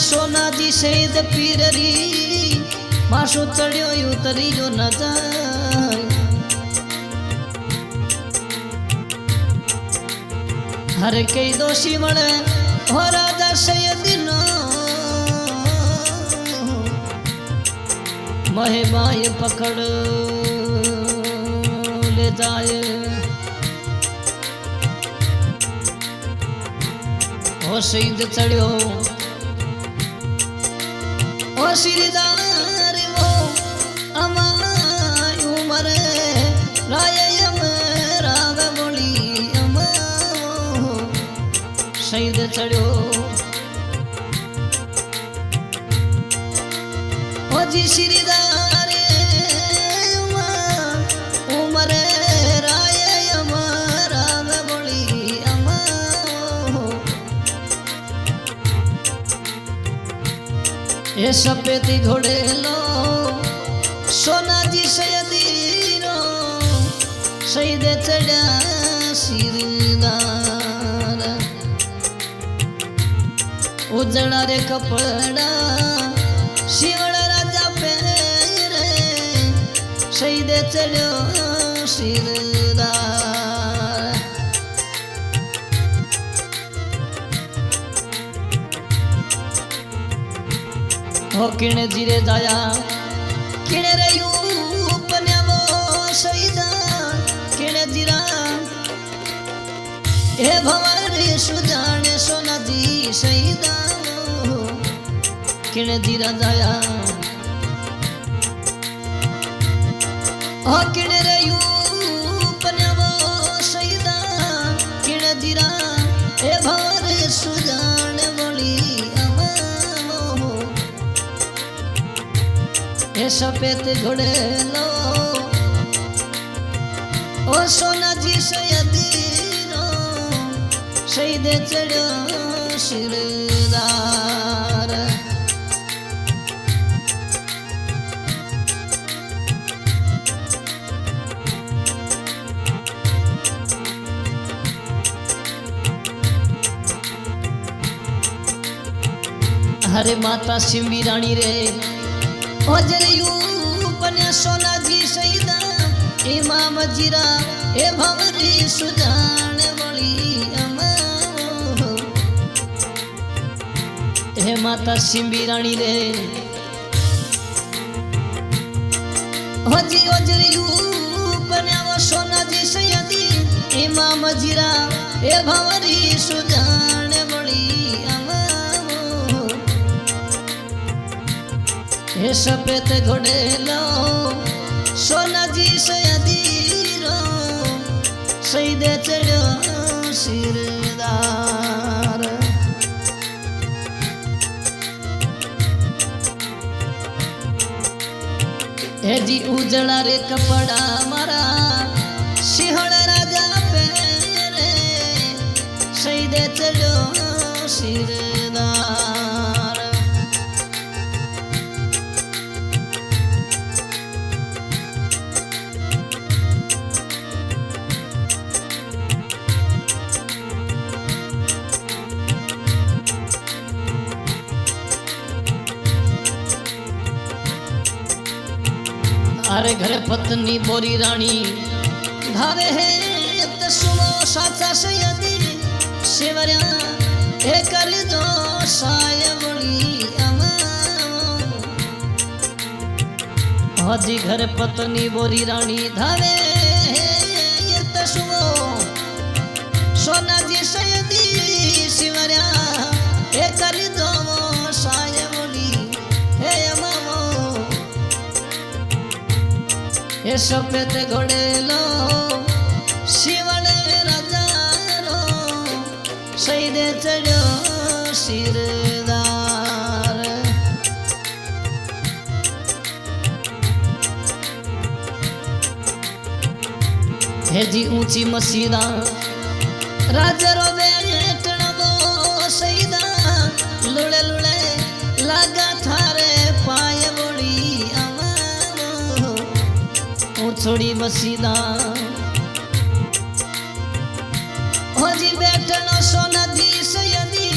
सोनाजी शहीद पीररी माशो चढ़ियो उतरी जो न जाए हर कई दोषी मणे हो राजा सैयदीनो महे बाय पकड़ ले जाए हो शहीद चढ़ियो ओ श्रीदार वो अमाय उमर रायम राग बोली अमा शहीद चढ़ो ओ जी श्रीदार उमर रायम राग बोली अमा ये सफेदी घोड़े लो सोनाजी सैयदीनो शहीद चढ़ा सिरदार उजड़ा रे कपड़ा शिवड़ा राजा पेरे शहीद चढ़ो सिरदार हो किणे जीरे जाया किणे रयू पन्यावो शहीदा किणे जीरा हे भवानी सुजाने सोनाजी शहीदा किणे जीरा जाया हो किणे रयू पन्यावो शहीदा किणे जीरा हे भवानी सुजाने बोली ये सफेद घोड़े लो ओ सोनाजी सैयदीनो शहीद चढ़ो सिरदार हरे माता सिंबी रानी रे ओजरियू पन्या सोनाजी शहीदा इमाम जीरा ए भवरी सुजान बोली अमा हे माता सिंबी रानी रे होजी ओजरियू पन्या वो सोनाजी शहीदी इमाम जीरा ए भवरी सुजान बोली हे सफेद घोड़े लो सोनाजी सैयदीनो शहीद चढ़ो सिरदार हे जी उजड़ा रे कपड़ा मारा सिंहड़ राजा पेरे शहीद चढ़ो सिरदार अरे घर पत्नी बोरी रानी धावे है तो सुनो साचा सैयदी शिवरिया हे कर दो साय बोली अमा हाजी घर पत्नी बोरी रानी धावे है तो सुनो सोनाजी सैयदी शिवरिया हे कर दो साय बोली हे अमा ये सफेद घोड़े लो शिवड़ राजा रो शहीद चढ़ो सिरदार हे जी ऊंची मसीदा राजरो बेटन वो सईदा लुड़े लुड़े लागा थारे पाय बोली अमारो ऊंचोड़ी मसीदा हो जी बेटनो सोना दी सयदी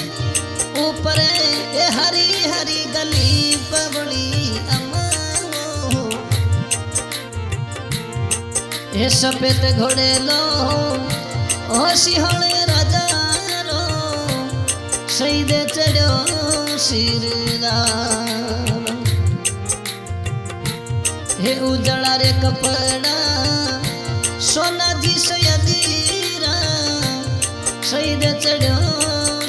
ऊपर ए हरी हरी गली पबड़ी अमारो ए सफेद घोड़े लो ओ सिंहले राजा रो सईदे चढ़ो सिरदार हे उजड़ा रे कपड़ा सोना जी सयदीरा सईदे चढ़ो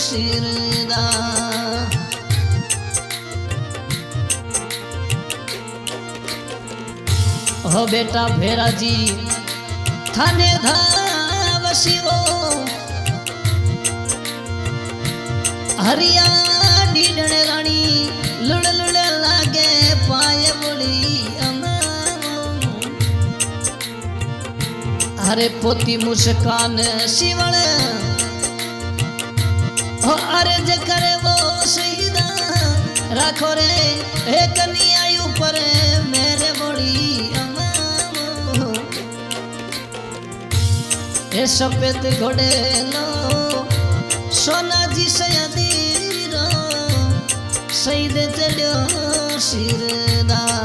सिरदार हो बेटा फेरा जी थाने धावसियो हरिया डीडण रानी लुड़ लुड़ लागे पाय बोली हरे पोती मुस्कान शिवण हो अर्ज करे वो सईदा राखो रे हे कन्या ऊपर मेरे बोली ए सफेद घोड़े लो सोना जी सयदीरो सईदे चढ़ो सिरदार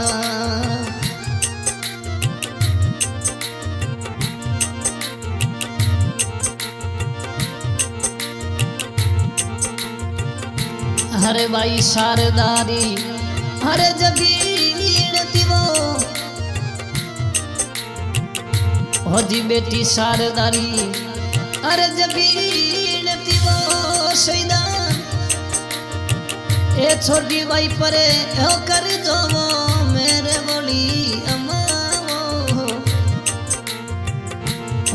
हरे भाई शारदारी हरे जबीर तिवो हो जी बेटी शारदारी अरे जबीर तिवो सईदा ए छोटी भाई परे हो कर दो मेरे बोली अम्मा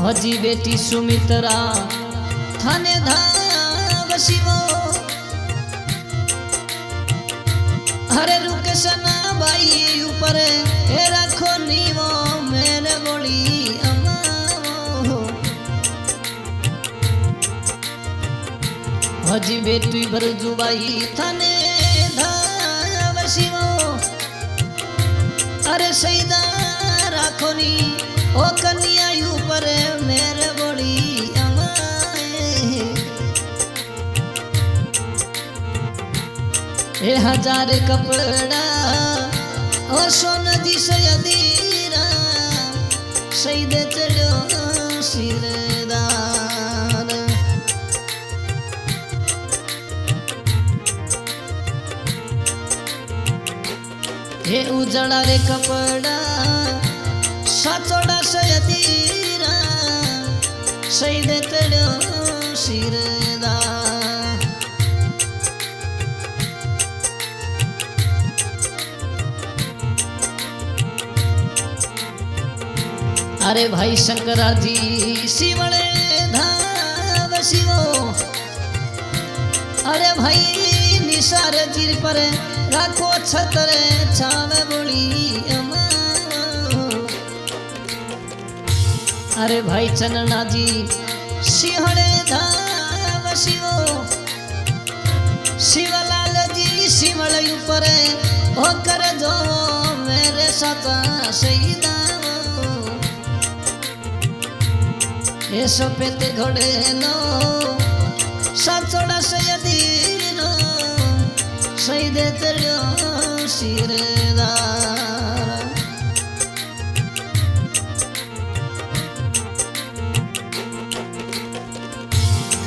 हो जी बेटी सुमित्रा थाने धावसिवो हरे रुक सना भाई ऊपर हे रखो नीवो मेरे बोली अम्मा हजी बेटी भरजू भाई थाने धावसिवो अरे सईदा राखो नी ओ कन्या ऊपर मेरे बोली अम्मा ए हजार कपड़ा ओ सोना जी सयदीरा सईदे चढ़ो सिरदार हे उजड़ा रे कपड़ा साचोड़ा सयदीरा सईदे चढ़ो सिरदार अरे भाई शंकरा जी शिवले धावसिवो अरे भाई निसार जीर पर राखो छतरे छावे बोली अम्मा अरे भाई चन्ना जी सिंहले धावसिवो शिवलाल जी शिवल ऊपर होकर जो मेरे साथ सईदा ए सफेद घोड़े लो साचोड़ा सयदीरो सईदे चढ़ो सिरदार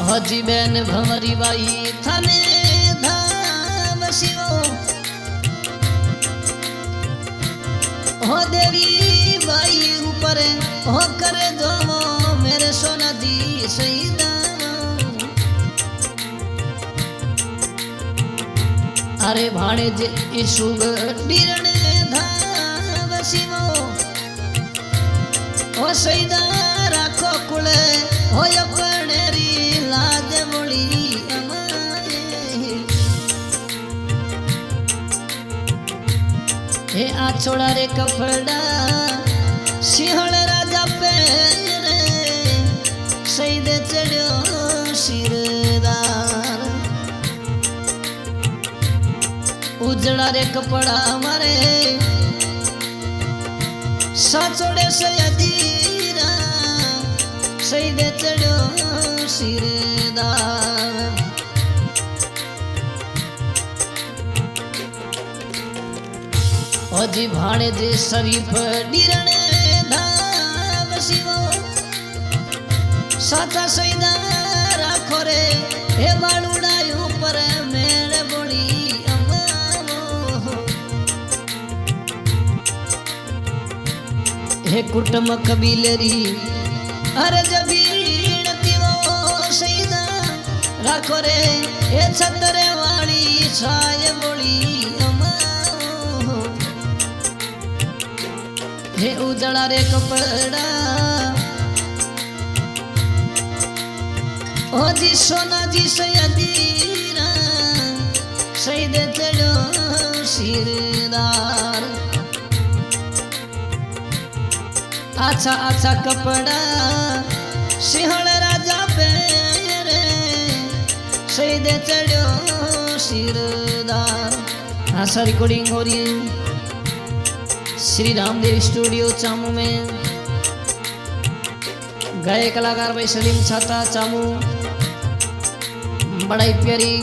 हजी बेन भंवरी बाई थाने धावसिवो हो देवी बाई ऊपर हो कर दो मेरे सोना दी सईदा अरे भाणे जे ईशुग डीरण धावसिवो ओ सईदा राखो कुले हो अपनेरी लाज बोली अमाए हे आछोड़ा रे कपड़ा सिंहल राजा पे उजड़ा रे कपड़ा मारे साचोड़े सयदीरा सईदे चढ़ो सिरदार अजी भाणे जे शरीफ डीरणे धाम शिवो साचा सईदा राखो रे हे बाळुडायू पर मेळ बोड़ी अमारो हे कुटुंब कबीलेरी अरे जबीण तीवो सईदा राखो रे हे छतरे वाली छाय बोड़ी अमारो हे उजड़ा रे कपड़ा ओ जी सोना जी सयदीरा सईदे चढ़ो सिरदार अच्छा अच्छा कपड़ा सिंहल राजा पेरे सईदे चढ़ो सिरदार। ऐसा रिकॉर्डिंग हो रही है श्री रामदेव स्टूडियो चामू में। गए कलाकार भाई सलीम छाता चामू, बड़ा ही प्यारी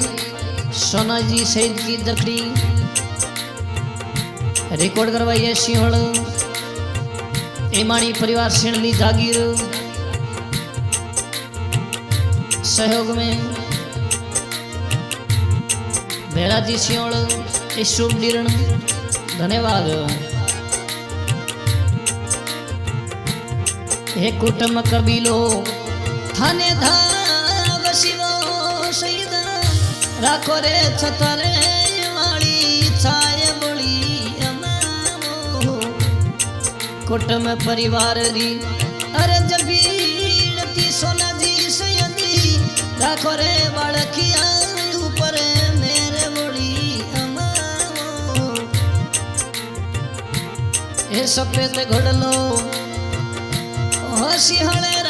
सोना जी सईद की दखड़ी रिकॉर्ड करवाई है सिंहल एमाणी परिवार सिणली जागीर सहयोग में भेड़ाजी सिंहल शुभ डीरण धन्यवाद। हे कुटुंब कबीलो थाने धाव शिवो सईदा राखो रे छतरे वाली छाय बोली अमारो कुटुंब परिवार री अरे जबीण ती सोना जी सयदी राखो रे बाळकिया ऊपर मेरे बोली अमारो हे सफेद घोड़लो सिंहले